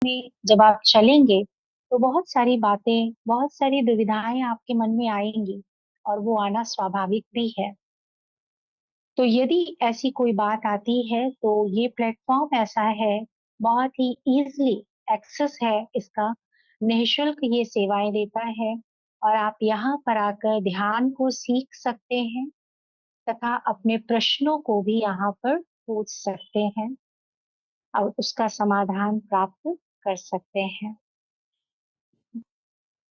में जब आप चलेंगे तो बहुत सारी बातें, बहुत सारी दुविधाएं आपके मन में आएंगी और वो आना स्वाभाविक भी है। तो यदि ऐसी कोई बात आती है तो ये प्लेटफॉर्म ऐसा है, बहुत ही इजीली एक्सेस है इसका, निःशुल्क ये सेवाएं देता है और आप यहाँ पर आकर ध्यान को सीख सकते हैं तथा अपने प्रश्नों को भी यहाँ पर पूछ सकते हैं और उसका समाधान प्राप्त कर सकते हैं।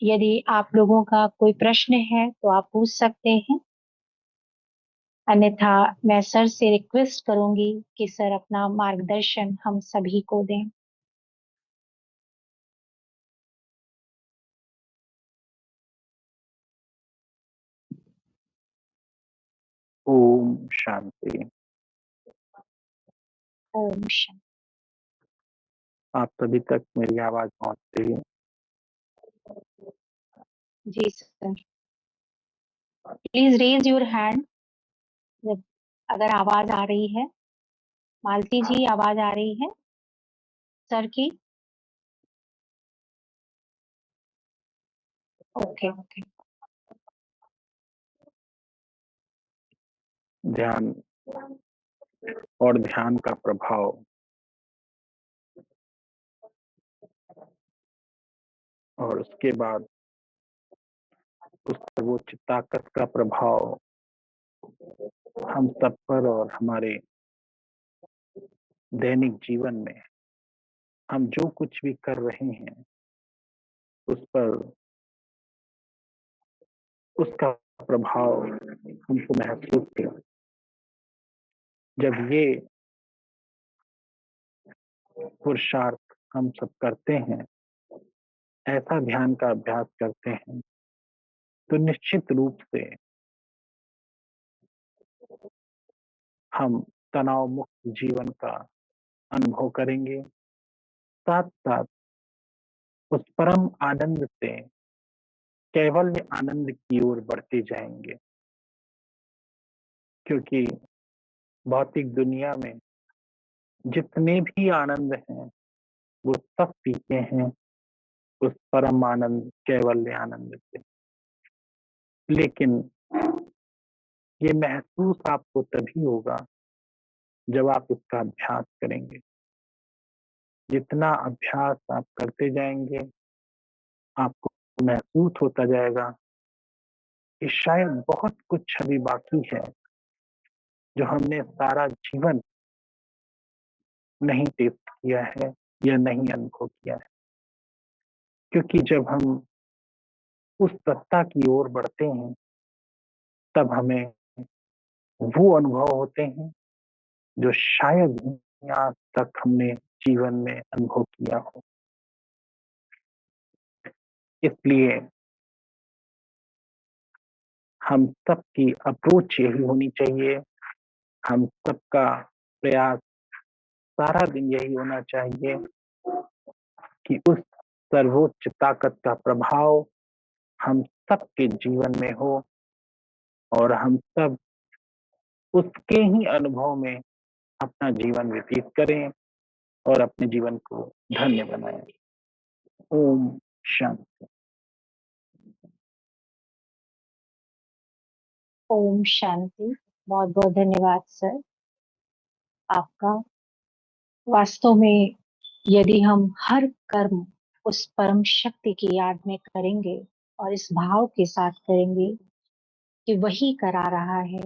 यदि आप लोगों का कोई प्रश्न है तो आप पूछ सकते हैं, अन्यथा मैं सर से रिक्वेस्ट करूंगी कि सर अपना मार्गदर्शन हम सभी को दें। ओम शांति। ओम शांति। आप सभी तक मेरी आवाज पहुंच रही है? जी sir, please raise your hand अगर आवाज आ रही है। मालती जी, आवाज आ रही है सर की? Okay okay. ध्यान और ध्यान का प्रभाव और उसके बाद उस सर्वोच्च ताकत का प्रभाव हम सब पर और हमारे दैनिक जीवन में हम जो कुछ भी कर रहे हैं उस पर उसका प्रभाव हमको महसूस हो। जब ये पुरुषार्थ हम सब करते हैं, ऐसा ध्यान का अभ्यास करते हैं, तो निश्चित रूप से हम तनाव मुक्त जीवन का अनुभव करेंगे। साथ साथ उस परम आनंद से कैवल्य आनंद की ओर बढ़ते जाएंगे, क्योंकि भौतिक दुनिया में जितने भी आनंद हैं वो सब पीते हैं उस परम आनंद कैवल्य आनंद से। लेकिन ये महसूस आपको तभी होगा जब आप इसका अभ्यास करेंगे। जितना अभ्यास आप करते जाएंगे आपको महसूस होता जाएगा कि शायद बहुत कुछ अभी बाकी है जो हमने सारा जीवन नहीं टेस्ट किया है या नहीं अनुभव किया है। क्योंकि जब हम उस सत्ता की ओर बढ़ते हैं तब हमें वो अनुभव होते हैं जो शायद ही आज तक हमने जीवन में अनुभव किया हो। इसलिए हम सबकी अप्रोच यही होनी चाहिए, हम सबका प्रयास सारा दिन यही होना चाहिए कि उस सर्वोच्च ताकत का प्रभाव हम सबके जीवन में हो और हम सब उसके ही अनुभव में अपना जीवन व्यतीत करें और अपने जीवन को धन्य बनाएं। ओम शांति। ओम शांति। बहुत बहुत धन्यवाद सर आपका। वास्तव में यदि हम हर कर्म उस परम शक्ति की याद में करेंगे और इस भाव के साथ करेंगे कि वही करा रहा है,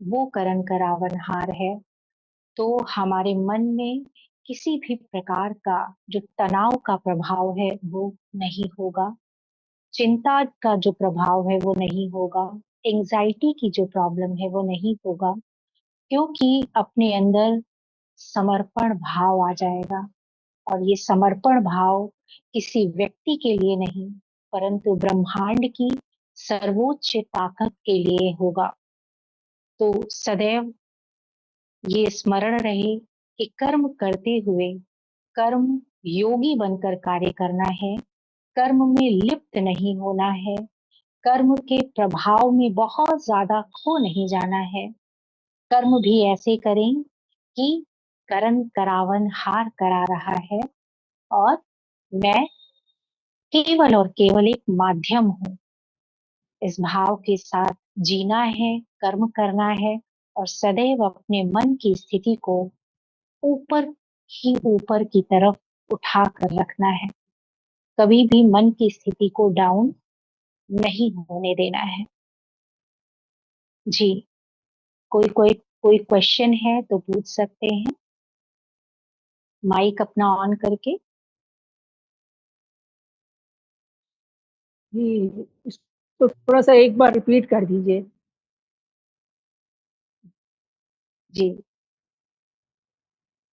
वो करन करावनहार है, तो हमारे मन में किसी भी प्रकार का जो तनाव का प्रभाव है वो नहीं होगा, चिंता का जो प्रभाव है वो नहीं होगा, एंजाइटी की जो प्रॉब्लम है वो नहीं होगा, क्योंकि अपने अंदर समर्पण भाव आ जाएगा। और ये समर्पण भाव किसी व्यक्ति के लिए नहीं परंतु ब्रह्मांड की सर्वोच्च ताकत के लिए होगा। तो सदैव ये स्मरण रहे कि कर्म करते हुए कर्म योगी बनकर कार्य करना है, कर्म में लिप्त नहीं होना है, कर्म के प्रभाव में बहुत ज्यादा खो नहीं जाना है। कर्म भी ऐसे करें कि करन करावन हार करा रहा है और मैं केवल और केवल एक माध्यम हूँ। इस भाव के साथ जीना है, कर्म करना है और सदैव अपने मन की स्थिति को ऊपर ही ऊपर की तरफ उठा कर रखना है। कभी भी मन की स्थिति को डाउन नहीं होने देना है। जी, कोई कोई कोई क्वेश्चन है तो पूछ सकते हैं, माइक अपना ऑन करके। जी, इसको थोड़ा सा एक बार रिपीट कर दीजिए। जी,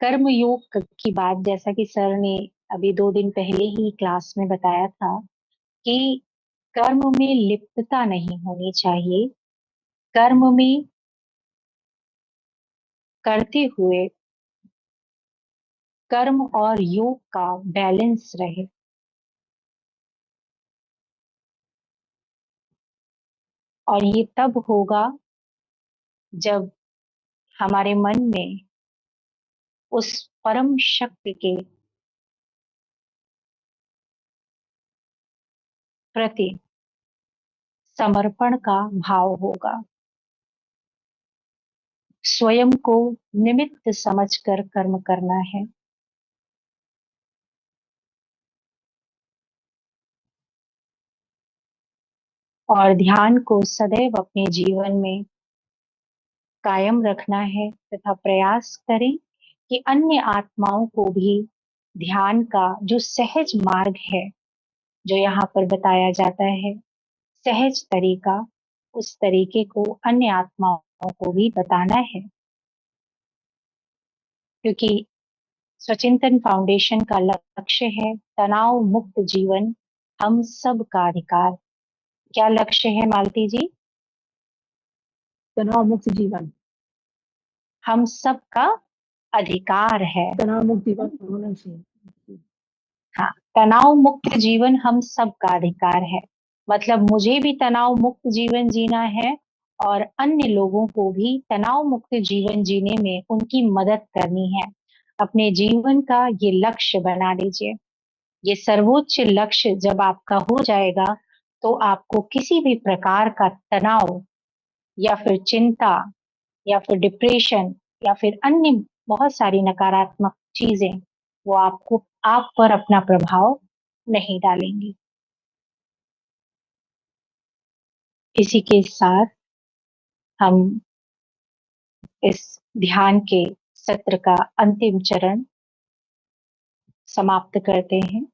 कर्म योग की बात, जैसा कि सर ने अभी 2 दिन पहले ही क्लास में बताया था कि कर्म में लिप्तता नहीं होनी चाहिए। कर्म में करते हुए कर्म और योग का बैलेंस रहे। और ये तब होगा जब हमारे मन में उस परम शक्ति के प्रति समर्पण का भाव होगा। स्वयं को निमित्त समझकर कर्म करना है। और ध्यान को सदैव अपने जीवन में कायम रखना है तथा प्रयास करें कि अन्य आत्माओं को भी ध्यान का जो सहज मार्ग है, जो यहाँ पर बताया जाता है, सहज तरीका, उस तरीके को अन्य आत्माओं को भी बताना है। क्योंकि स्वचिंतन फाउंडेशन का लक्ष्य है तनाव मुक्त जीवन, हम सब का अधिकार। क्या लक्ष्य है मालती जी? तनाव मुक्त जीवन। हम सब का अधिकार है। तनाव मुक्त जीवन होना चाहिए। हाँ, तनाव मुक्त जीवन हम सब का अधिकार है। मतलब मुझे भी तनाव मुक्त जीवन जीना है और अन्य लोगों को भी तनाव मुक्त जीवन जीने में उनकी मदद करनी है। अपने जीवन का ये लक्ष्य बना लीजिए। ये सर्वोच्च लक्ष्य जब आपका हो जाएगा तो आपको किसी भी प्रकार का तनाव या फिर चिंता या फिर डिप्रेशन या फिर अन्य बहुत सारी नकारात्मक चीजें, वो आपको आप पर अपना प्रभाव नहीं डालेंगी। इसी के साथ हम इस ध्यान के सत्र का अंतिम चरण समाप्त करते हैं।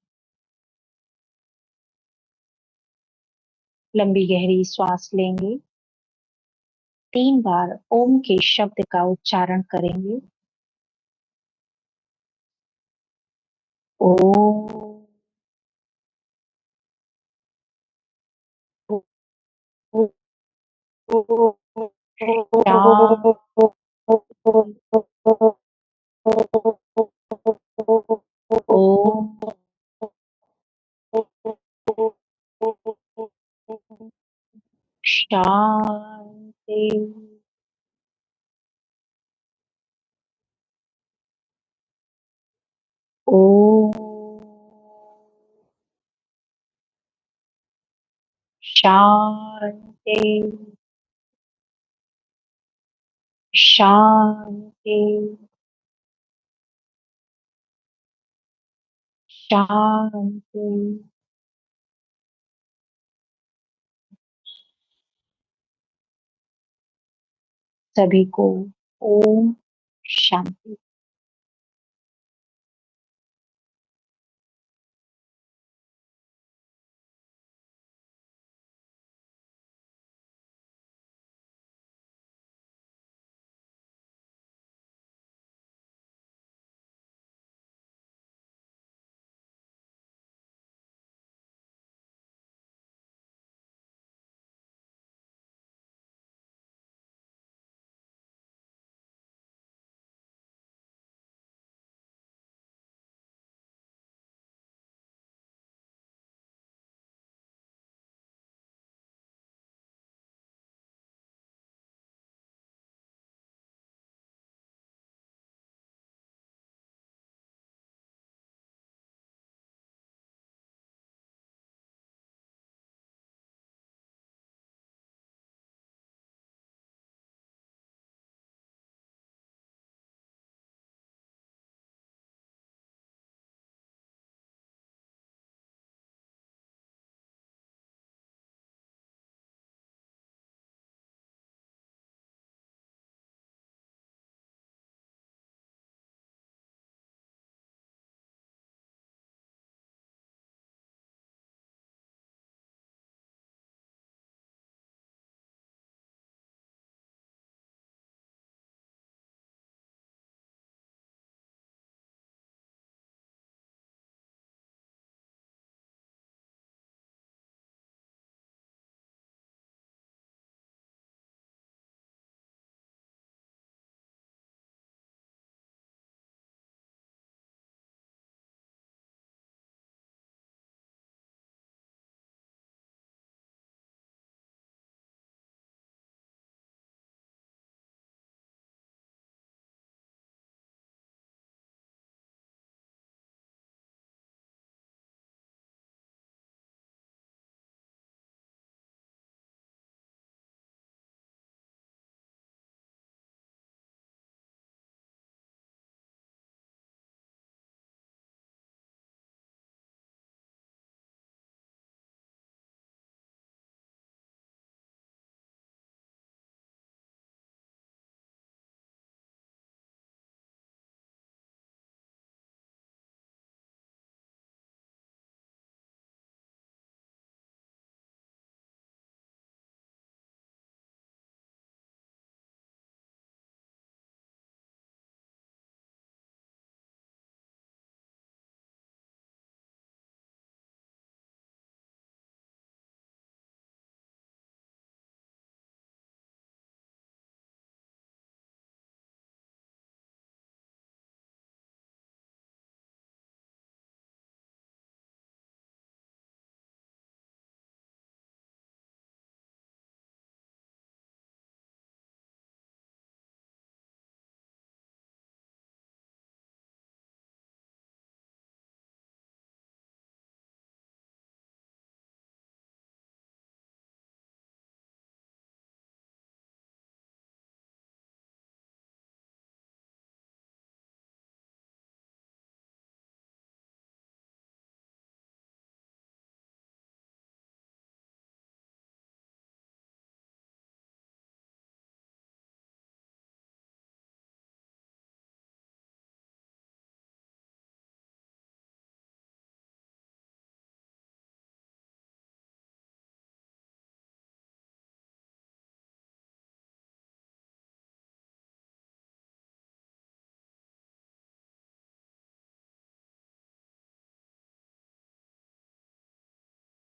लंबी गहरी श्वास लेंगे, 3 बार ओम के शब्द का उच्चारण करेंगे। ओ, ओम, शांति। ओम, शांति। शांति। शांति। सभी को ओम शांति।